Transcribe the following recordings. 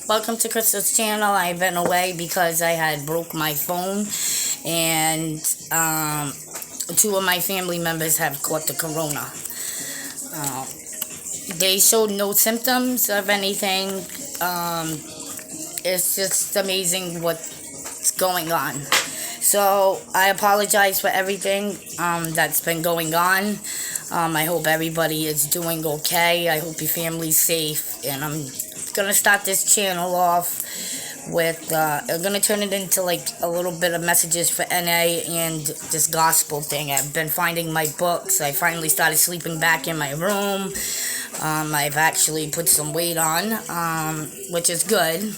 Welcome to Crystal's channel. I've been away because I had broke my phone, and two of my family members have caught the corona. Uh, they showed no symptoms of anything. It's just amazing what's going on. So I apologize for everything that's been going on. I hope everybody is doing okay. I hope your family's safe. And I'm gonna start this channel off with I'm gonna turn it into like a little bit of messages for NA and this gospel thing. I've been finding my books. I finally started sleeping back in my room. I've actually put some weight on, which is good.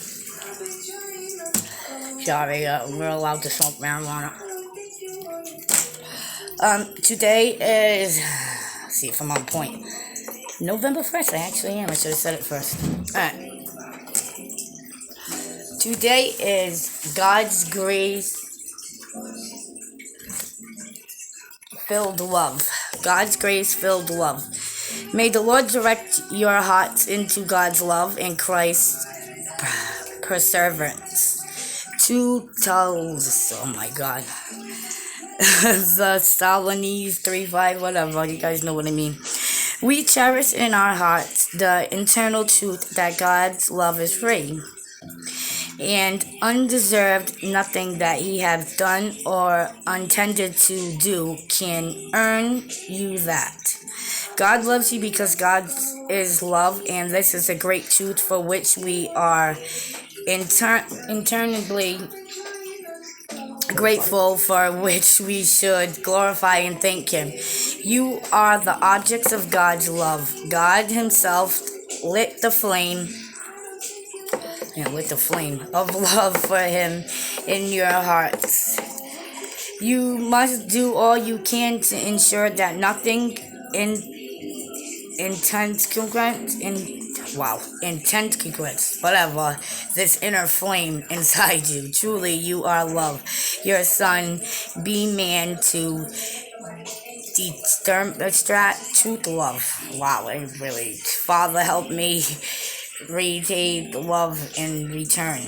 Sorry, we're allowed to smoke marijuana. Today is, let's see if I'm on point, November 1st. I actually am. I should have said it first. Alright. Today is God's grace filled love. God's grace filled love. May the Lord direct your hearts into God's love and Christ's perseverance. Two tells, oh my God. The Stalinese 3-5, whatever, you guys know what I mean. We cherish in our hearts the internal truth that God's love is free and undeserved. Nothing that he has done or intended to do can earn you that. God loves you because God is love, and this is a great truth for which we are eternally grateful, for which we should glorify and thank him. You are the objects of God's love. God himself lit the flame of love for him in your hearts. You must do all you can to ensure that nothing intense congruence, whatever, this inner flame inside you. Truly, you are love. Your son, be man to extract truth love. Wow, I really, Father, help me retake love in return.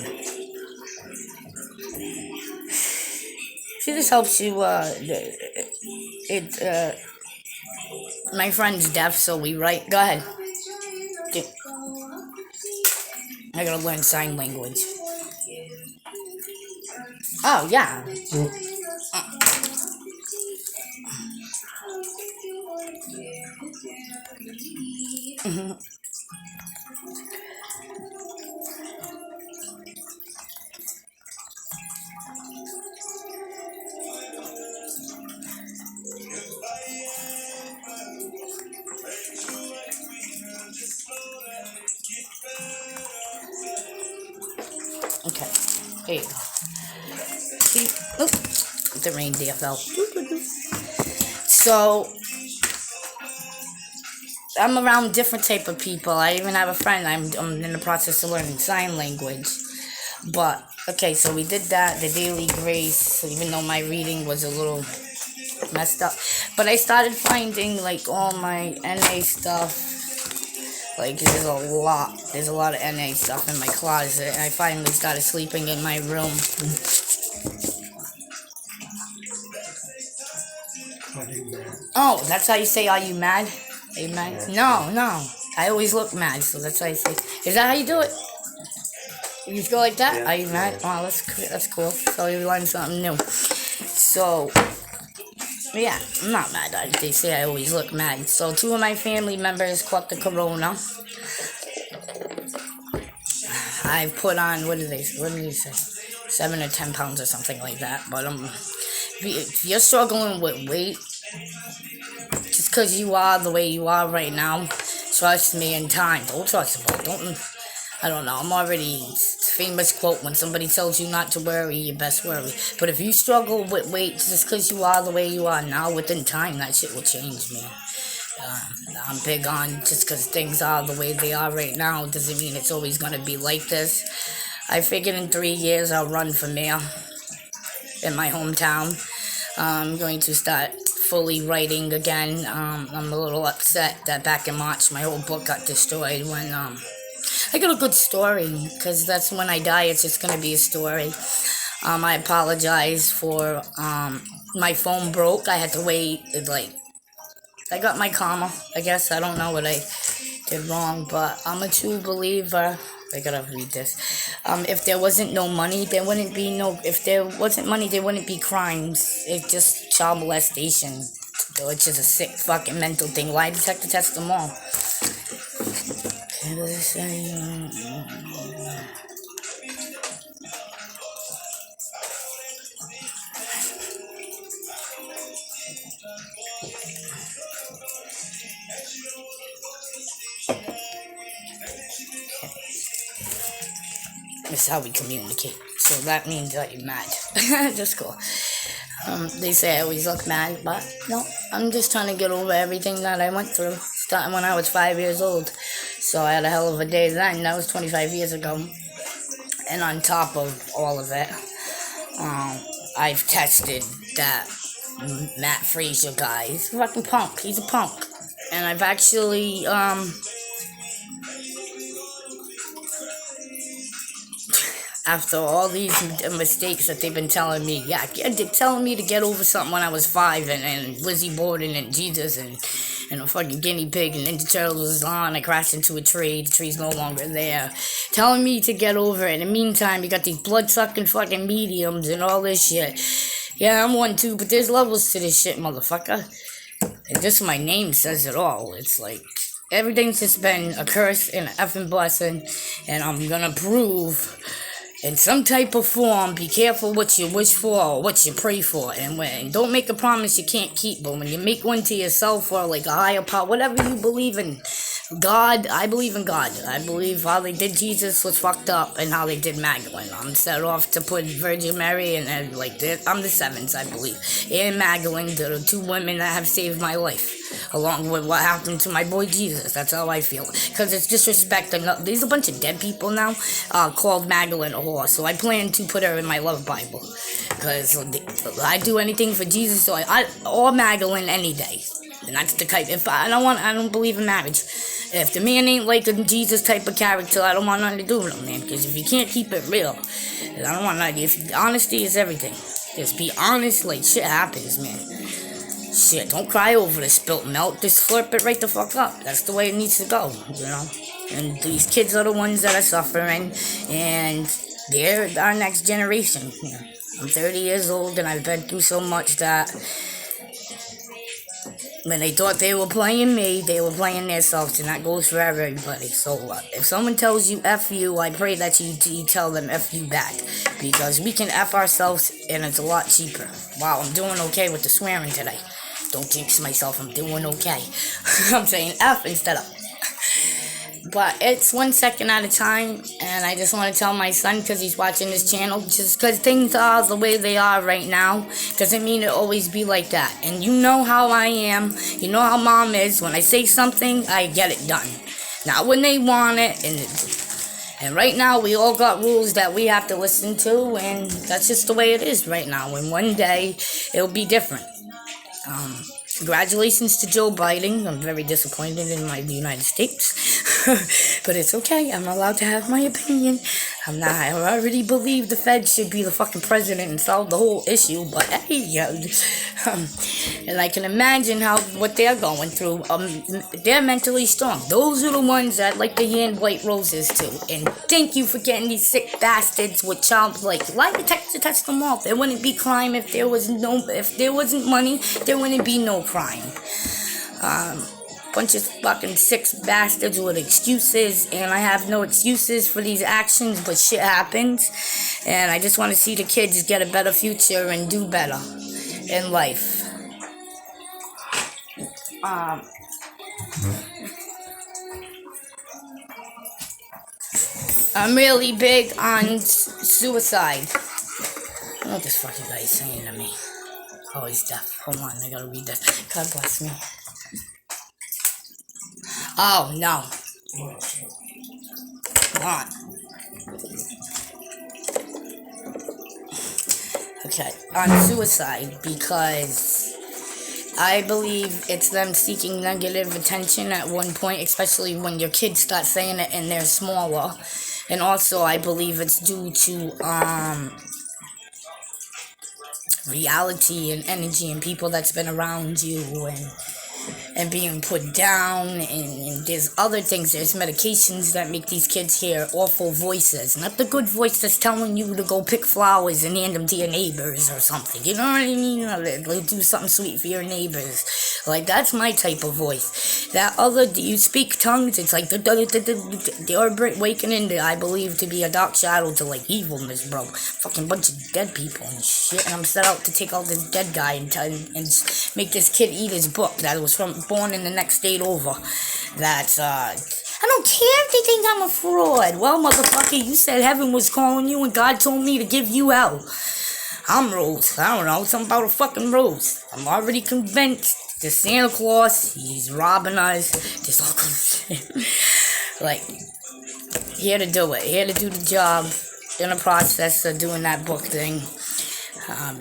See, this helps you, my friend's deaf, so we write. Go ahead. I gotta learn sign language. Oh, yeah. Okay, there you go. See, the reindeer fell. So, I'm around different type of people. I even have a friend. I'm in the process of learning sign language. But, okay, so we did that, the daily grace, even though my reading was a little messed up. But I started finding, like, all my NA stuff. Like, there's a lot of NA stuff in my closet, and I finally started sleeping in my room. Oh, that's how you say, are you mad? Are you mad? No, I always look mad, so that's how you say. Is that how you do it? You go like that? Are you mad? Oh, that's cool. So you learn something new. So, yeah, I'm not mad. They say I always look mad. So, two of my family members caught the corona. I've put on, what did they say? 7 or 10 pounds or something like that. But if you're struggling with weight, just because you are the way you are right now, trust me, in time. Don't trust them. I don't know. I'm already famous quote: when somebody tells you not to worry, you best worry. But if you struggle with weight just because you are the way you are now, within time, that shit will change, man. I'm big on just because things are the way they are right now doesn't mean it's always going to be like this. I figured in 3 years I'll run for mayor in my hometown. I'm going to start fully writing again. I'm a little upset that back in March my whole book got destroyed when I got a good story, because that's when I die, it's just gonna be a story. I apologize for, my phone broke. I had to wait, like, I got my karma, I guess. I don't know what I did wrong, but I'm a true believer. I gotta read this. If there wasn't no money, there wouldn't be no. If there wasn't money, there wouldn't be crimes. It's just child molestation. So it's just a sick fucking mental thing. Lie detector test them all. This is how we communicate. So that means that you're mad. Just cool. They say I always look mad, but no, I'm just trying to get over everything that I went through, starting when I was 5 years old. So I had a hell of a day then. That was 25 years ago. And on top of all of it, I've tested that Matt Frazier guy. He's a fucking punk. He's a punk. And I've actually, after all these mistakes that they've been telling me, yeah, they're telling me to get over something when I was 5, and Lizzie Borden and Jesus and a fucking guinea pig and Ninja Turtles was on. I crashed into a tree. The tree's no longer there. Telling me to get over it. In the meantime, you got these blood-sucking fucking mediums and all this shit. Yeah, I'm one too, but there's levels to this shit, motherfucker. And just my name says it all. It's like, everything's just been a curse and an effing blessing, and I'm gonna prove in some type of form. Be careful what you wish for or what you pray for, and don't make a promise you can't keep. But when you make one to yourself or like a higher power, whatever you believe in, God, I believe in God. I believe how they did Jesus was fucked up, and how they did Magdalene. I'm set off to put Virgin Mary and I'm the seventh, I believe, and Magdalene, the 2 women that have saved my life, along with what happened to my boy Jesus. That's how I feel, because it's disrespect. There's a bunch of dead people now called Magdalene a whore, so I plan to put her in my love Bible, because I do anything for Jesus, so or Magdalene any day. And that's the type. If I don't believe in marriage. If the man ain't like a Jesus type of character, I don't want nothing to do with him, man. Because if you can't keep it real, I don't want nothing. Honesty is everything. Just be honest, like shit happens, man. Shit, don't cry over the spilt milk. Just slurp it right the fuck up. That's the way it needs to go, you know. And these kids are the ones that are suffering, and they're our next generation. You know? I'm 30 years old, and I've been through so much that when they thought they were playing me, they were playing themselves, and that goes for everybody. So if someone tells you F you, I pray that you tell them F you back, because we can F ourselves, and it's a lot cheaper. Wow, I'm doing okay with the swearing today. Don't jinx myself, I'm doing okay. I'm saying F instead of. But it's 1 second at a time, and I just want to tell my son, because he's watching this channel, just because things are the way they are right now, doesn't mean it'll always be like that. And you know how I am, you know how mom is. When I say something, I get it done. Not when they want it, and right now we all got rules that we have to listen to, and that's just the way it is right now. And one day, it'll be different. Congratulations to Joe Biden. I'm very disappointed in my United States. But it's okay. I'm allowed to have my opinion. I already believe the Fed should be the fucking president and solve the whole issue. But hey, and I can imagine what they're going through. They're mentally strong. Those are the ones that like to hand white roses to. And thank you for getting these sick bastards with child lie detector test them all. There wouldn't be crime if there wasn't money. There wouldn't be no crime. Bunch of fucking sick bastards with excuses, and I have no excuses for these actions, but shit happens, and I just want to see the kids get a better future and do better in life. I'm really big on suicide. I don't know what this fucking guy is saying to me. Oh, he's deaf. Hold on, I gotta read this. God bless me. Oh, no. Come on. Okay, on suicide, because I believe it's them seeking negative attention at one point, especially when your kids start saying it and they're smaller. And also, I believe it's due to reality and energy and people that's been around you and being put down, and there's other things. There's medications that make these kids hear awful voices, not the good voice that's telling you to go pick flowers and hand them to your neighbors or something, you know what I mean? Or do something sweet for your neighbors. Like, that's my type of voice. That other, you speak tongues, it's like they're awakening, I believe, to be a dark shadow to like evilness, bro. Fucking bunch of dead people and shit, and I'm set out to take out this dead guy and make this kid eat his book that was born in the next state over. That's I don't care if they think I'm a fraud. Well, motherfucker, you said heaven was calling you and God told me to give you hell. I'm Rose. I don't know, something about a fucking Rose. I'm already convinced. This Santa Claus, he's robbing us. This all shit. Like, here to do it. Here to do the job. In the process of doing that book thing.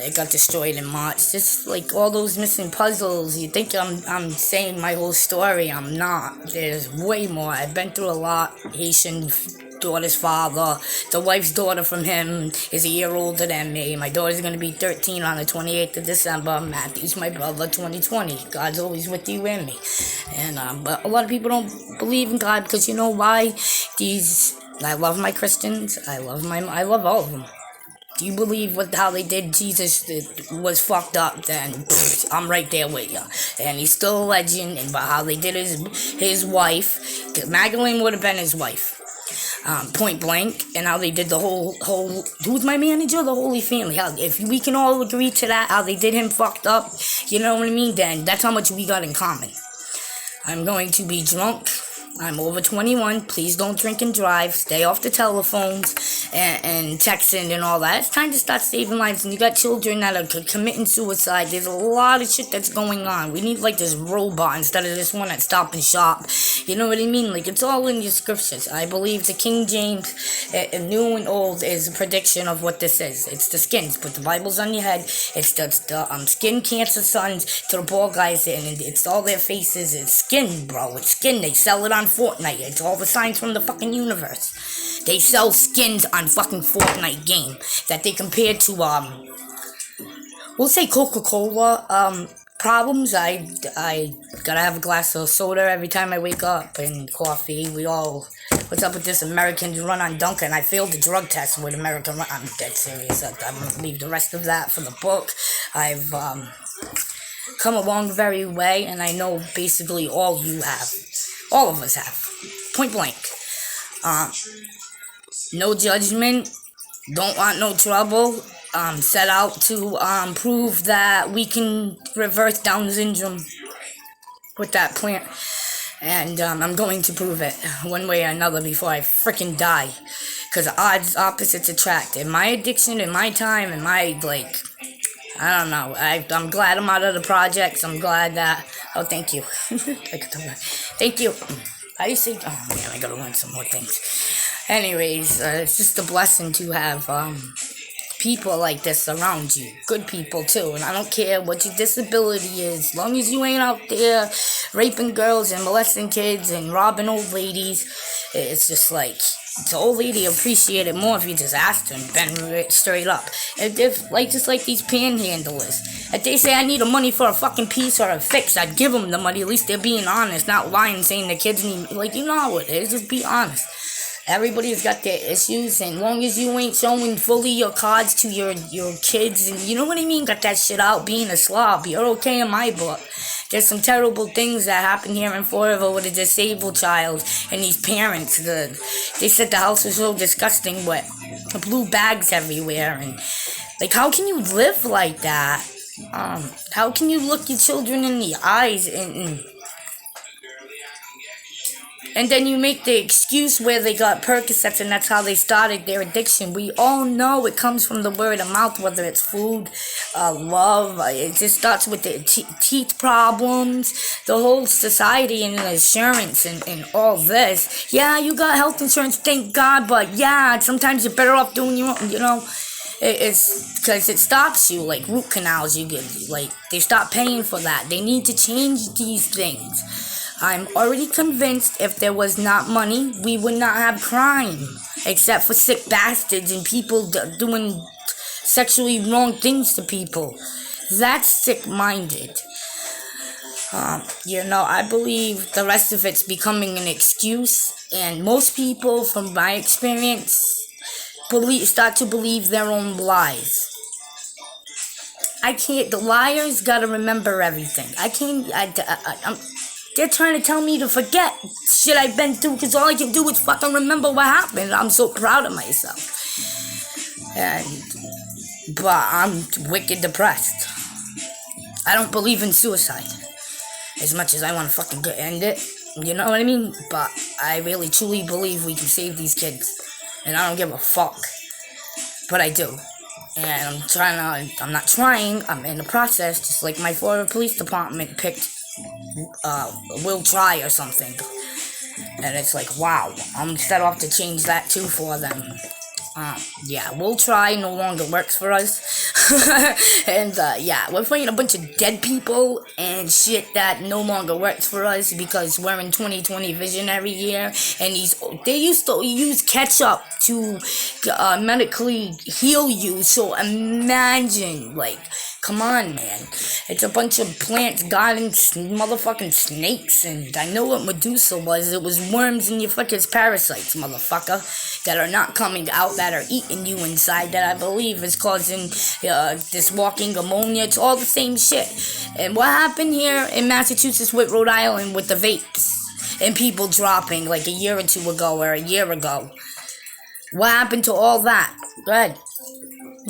It got destroyed in March. Just like all those missing puzzles. You think I'm saying my whole story. I'm not. There's way more. I've been through a lot. Haitian daughter's father. The wife's daughter from him is a year older than me. My daughter's going to be 13 on the 28th of December. Matthew's my brother, 2020. God's always with you and me. And but a lot of people don't believe in God because you know why? I love my Christians. I love all of them. Do you believe how they did Jesus was fucked up? Then I'm right there with you. And he's still a legend. And about how they did his wife, Magdalene would have been his wife, point blank. And how they did the whole who's my manager? The Holy Family. How if we can all agree to that, how they did him fucked up. You know what I mean? Then that's how much we got in common. I'm going to be drunk. I'm over 21. Please don't drink and drive. Stay off the telephones and texting and all that. It's time to start saving lives. And you got children that are committing suicide. There's a lot of shit that's going on. We need like this robot instead of this one at Stop and Shop. You know what I mean? Like, it's all in your scriptures. I believe the King James, new and old, is a prediction of what this is. It's the skins. Put the Bibles on your head. It's the skin cancer sons to the bald guys, and it's all their faces. It's skin, bro. It's skin. They sell it on Fortnite. It's all the signs from the fucking universe. They sell skins on fucking Fortnite game that they compare to we'll say Coca-Cola problems. I gotta have a glass of soda every time I wake up and coffee. What's up with this American run on Dunkin'? I failed the drug test with American run. I'm dead serious. I'm gonna leave the rest of that for the book. I've come a long very way, and I know basically all you have. All of us have. Point blank. No judgment. Don't want no trouble. Set out to prove that we can reverse Down syndrome with that plant. And I'm going to prove it one way or another before I freaking die. Because odds opposites attract. In my addiction, in my time, in my, like, I don't know. I'm glad I'm out of the projects. I'm glad that... Oh, thank you. Thank you. How do you say... Oh, man, I gotta learn some more things. Anyways, it's just a blessing to have people like this around you. Good people, too. And I don't care what your disability is. As long as you ain't out there raping girls and molesting kids and robbing old ladies, it's just like... The old lady appreciate it more if you just asked her and been straight up. If like just like these panhandlers, if they say I need the money for a fucking piece or a fix, I'd give them the money. At least they're being honest, not lying, saying the kids need. Like, you know how it is. Just be honest. Everybody's got their issues, and long as you ain't showing fully your cards to your kids, and you know what I mean, got that shit out, being a slob, you're okay in my book. There's some terrible things that happen here in Florida with a disabled child and these parents. They said the house was so disgusting with blue bags everywhere, and like, how can you live like that? How can you look your children in the eyes and then you make the excuse where they got Percocets and that's how they started their addiction. We all know it comes from the word of mouth, whether it's food, love. It just starts with the teeth problems, the whole society and insurance and all this. Yeah, you got health insurance, thank God, but yeah, sometimes you're better off doing your own, you know. It's because it stops you, like root canals. You get like they stop paying for that. They need to change these things. I'm already convinced if there was not money, we would not have crime, except for sick bastards and people doing sexually wrong things to people. That's sick-minded. I believe the rest of it's becoming an excuse, and most people, from my experience, start to believe their own lies. The liars gotta remember everything. They're trying to tell me to forget shit I've been through, because all I can do is fucking remember what happened. I'm so proud of myself. But I'm wicked depressed. I don't believe in suicide. As much as I want to fucking end it, you know what I mean? But I really truly believe we can save these kids. And I don't give a fuck. But I do. And I'm not trying, I'm in the process, just like my Florida Police Department picked Will Try or something. And it's like, wow, I'm set off to change that too for them. We'll Try no longer works for us. And we're fighting a bunch of dead people and shit that no longer works for us because we're in 2020 visionary year, and they used to use ketchup to medically heal you. So imagine, like, come on, man. It's a bunch of plants, gardens, motherfucking snakes, and I know what Medusa was. It was worms in your fucking parasites, motherfucker, that are not coming out, that are eating you inside, that I believe is causing this walking ammonia. It's all the same shit. And what happened here in Massachusetts with Rhode Island with the vapes and people dropping like a year or two ago or a year ago? What happened to all that? Go ahead.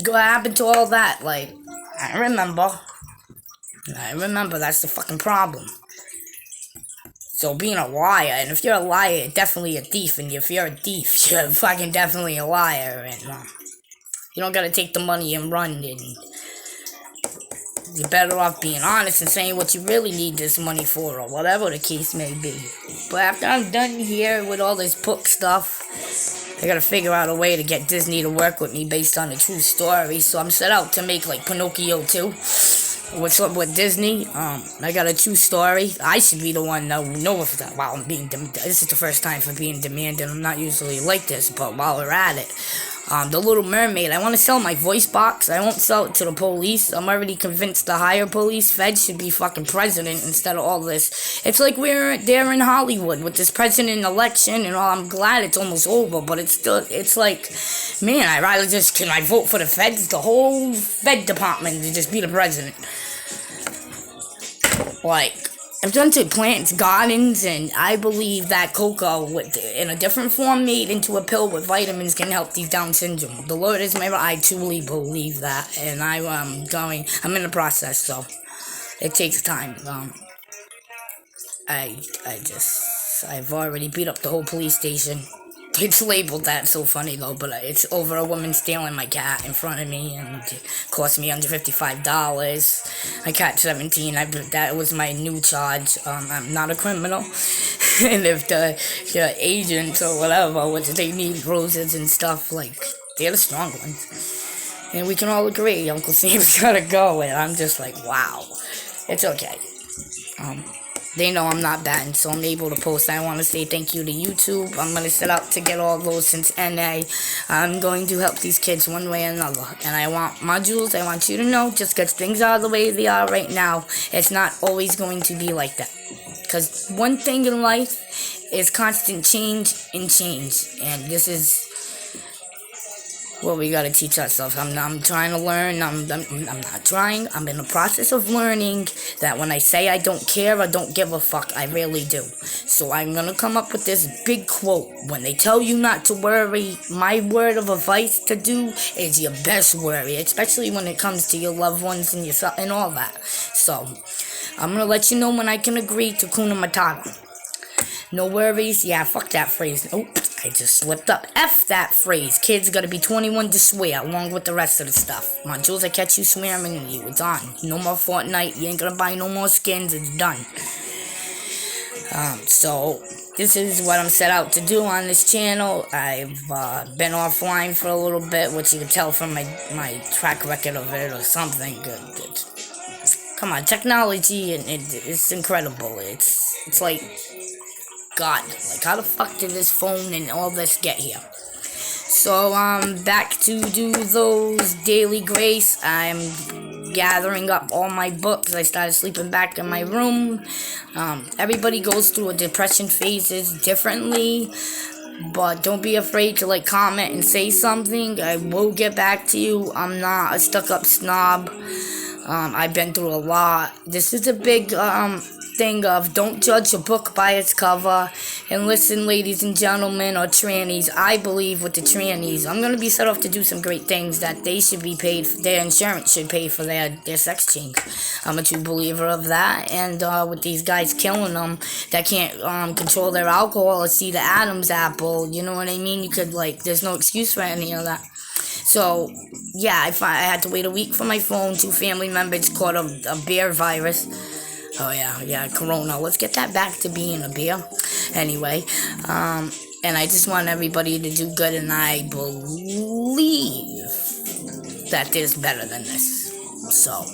What happened to all that? Like, I remember, that's the fucking problem. So being a liar, and if you're a liar, you're definitely a thief, and if you're a thief, you're fucking definitely a liar, and you don't gotta take the money and run, and you're better off being honest and saying what you really need this money for, or whatever the case may be. But after I'm done here with all this book stuff, I gotta figure out a way to get Disney to work with me based on a true story. So I'm set out to make like Pinocchio 2. What's up with Disney? I got a true story. I should be the one that will know if that. Wow, this is the first time for being demanded. I'm not usually like this, but while we're at it, The Little Mermaid. I want to sell my voice box. I won't sell it to the police. I'm already convinced the higher police, feds, should be fucking president instead of all this. It's like we're there in Hollywood with this president election and all. I'm glad it's almost over, but it's like, man, can I vote for the feds, the whole Fed department to just be the president? Like, I've done to plants, gardens, and I believe that cocoa, in a different form made into a pill with vitamins, can help these Down syndrome. The Lord is my, I truly believe that, and I'm in the process, so it takes time. I've already beat up the whole police station. It's labeled that, so funny though, but it's over a woman stealing my cat in front of me, and it cost me under $55. My cat's 17, that was my new charge. I'm not a criminal, and if the agents or whatever, they need roses and stuff, like, they're the strong ones. And we can all agree, Uncle Sam's gotta go, and I'm just like, wow, it's okay. They know I'm not batting, so I'm able to post. I want to say thank you to YouTube. I'm going to set out to get all those since NA. I'm going to help these kids one way or another. And I want modules. I want you to know, just because things are the way they are right now, it's not always going to be like that. Because one thing in life is constant change and change. And this is what we gotta teach ourselves. I'm trying to learn. I'm not trying. I'm in the process of learning that when I say I don't care or don't give a fuck, I really do. So I'm gonna come up with this big quote. When they tell you not to worry, my word of advice to do is your best worry, especially when it comes to your loved ones and yourself and all that. So I'm gonna let you know when I can agree to Kuna Matata. No worries. Yeah, fuck that phrase. Oh, I just slipped up. F that phrase. Kids gotta be 21 to swear, along with the rest of the stuff. My Jules, I catch you swearing at you. It's on. No more Fortnite. You ain't gonna buy no more skins. It's done. So this is what I'm set out to do on this channel. I've been offline for a little bit, which you can tell from my track record of it or something. Come on, technology, and it's incredible. It's like God. Like, how the fuck did this phone and all this get here? So I'm back to do those daily grace. I'm gathering up all my books. I started sleeping back in my room. Everybody goes through a depression phases differently, but don't be afraid to like comment and say something. I will get back to you. I'm not a stuck-up snob. I've been through a lot. This is a big thing of don't judge a book by its cover. And listen, ladies and gentlemen, or trannies, I believe with the trannies, I'm going to be set off to do some great things that they should be paid, their insurance should pay for their sex change. I'm a true believer of that. And with these guys killing them that can't control their alcohol or see the Adam's apple, you know what I mean? You could, like, there's no excuse for any of that. So, yeah, I had to wait a week for my phone. 2 family members caught a beer virus. Oh, yeah, Corona. Let's get that back to being a beer. Anyway, and I just want everybody to do good, and I believe that there's better than this. So,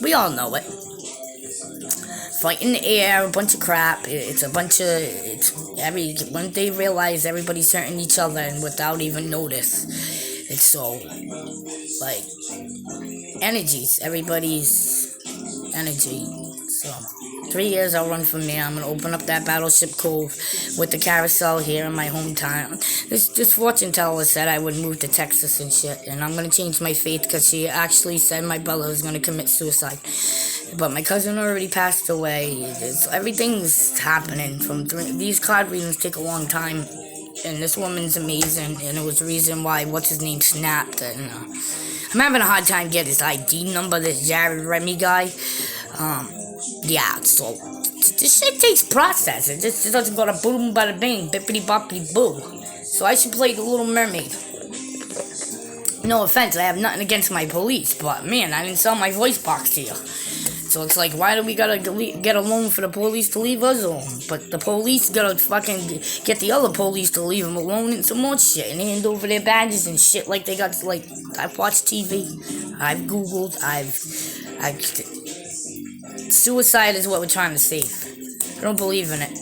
we all know it. Fight in the air, a bunch of crap. When they realize everybody's hurting each other and without even notice, it's so, like, energies, everybody's energy. So, 3 years I'll run from there. I'm going to open up that Battleship Cove with the carousel here in my hometown. This fortune teller said I would move to Texas and shit, and I'm going to change my faith because she actually said my brother was going to commit suicide. But my cousin already passed away. Everything's happening. These card readings take a long time, and this woman's amazing, and it was the reason why what's-his-name snapped. And I'm having a hard time getting his ID number, this Jared Remy guy. Yeah, so this shit takes process. It just doesn't go to boom, bada bing, bippity boppity boo. So I should play The Little Mermaid. No offense, I have nothing against my police, but man, I didn't sell my voice box to you. So it's like, why do we gotta get a loan for the police to leave us alone? But the police gotta fucking get the other police to leave them alone and some more shit and hand over their badges and shit like they got, like, I've watched TV, I've Googled, suicide is what we're trying to save. I don't believe in it.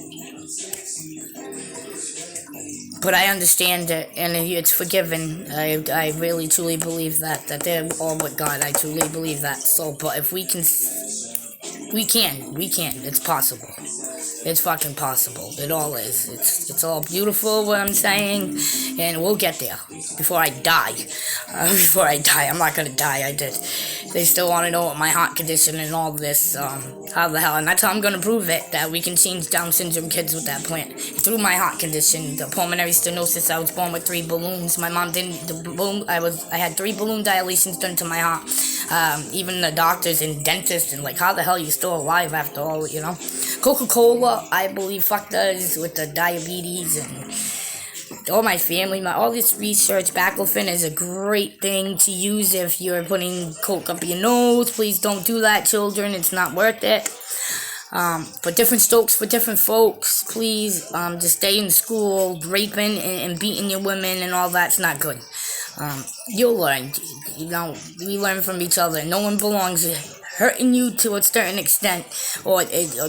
But I understand it, and it's forgiven. I really, truly believe that they're all with God. I truly believe that. So, but if we can. It's possible. It's fucking possible. It all is. It's all beautiful, what I'm saying, and we'll get there before I die. I'm not gonna die. I did. They still want to know what my heart condition and all this. How the hell? And that's how I'm gonna prove it, that we can change Down syndrome kids with that plant through my heart condition, the pulmonary stenosis. I was born with 3 balloons. My mom didn't. I had 3 balloon dilations done to my heart. Even the doctors and dentists and like, how the hell are you still alive after all? You know, Coca-Cola, I believe, fucked us with the diabetes and all my family. All this research, baclofen is a great thing to use if you're putting coke up your nose. Please don't do that, children. It's not worth it. But different strokes for different folks. Please, just stay in school. Raping and beating your women and all that's not good. You'll learn. You know, we learn from each other. No one belongs hurting you to a certain extent or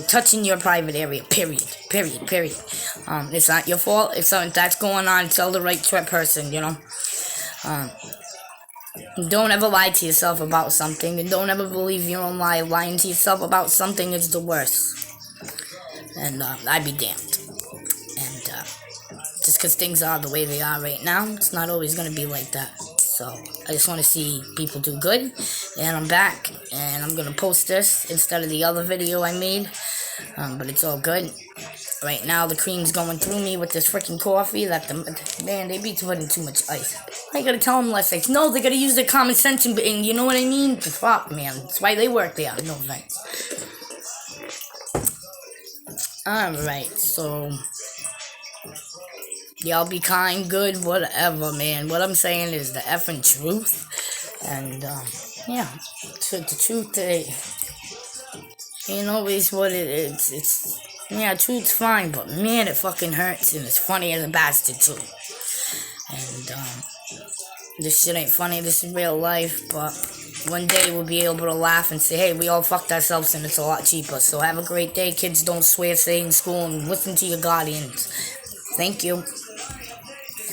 touching your private area. Period. It's not your fault. If something that's going on, tell the right person, you know. Don't ever lie to yourself about something, and don't ever believe your own lie. Lying to yourself about something is the worst. And I'd be damned. And just because things are the way they are right now, it's not always going to be like that. So I just want to see people do good, and I'm back, and I'm going to post this instead of the other video I made, but it's all good. Right now the cream's going through me with this freaking coffee man, they be putting too much ice. I gotta tell them less ice. No, they gotta use their common sense, and you know what I mean? Fuck, man, that's why they work there, no thanks. Alright, so y'all be kind, good, whatever, man. What I'm saying is the effing truth. And, yeah. The truth ain't always what it is. It's Yeah, truth's fine, but man, it fucking hurts, and it's funny as a bastard too. And this shit ain't funny. This is real life, but one day we'll be able to laugh and say, hey, we all fucked ourselves and it's a lot cheaper. So have a great day, kids. Don't swear, stay in school, and listen to your guardians. Thank you.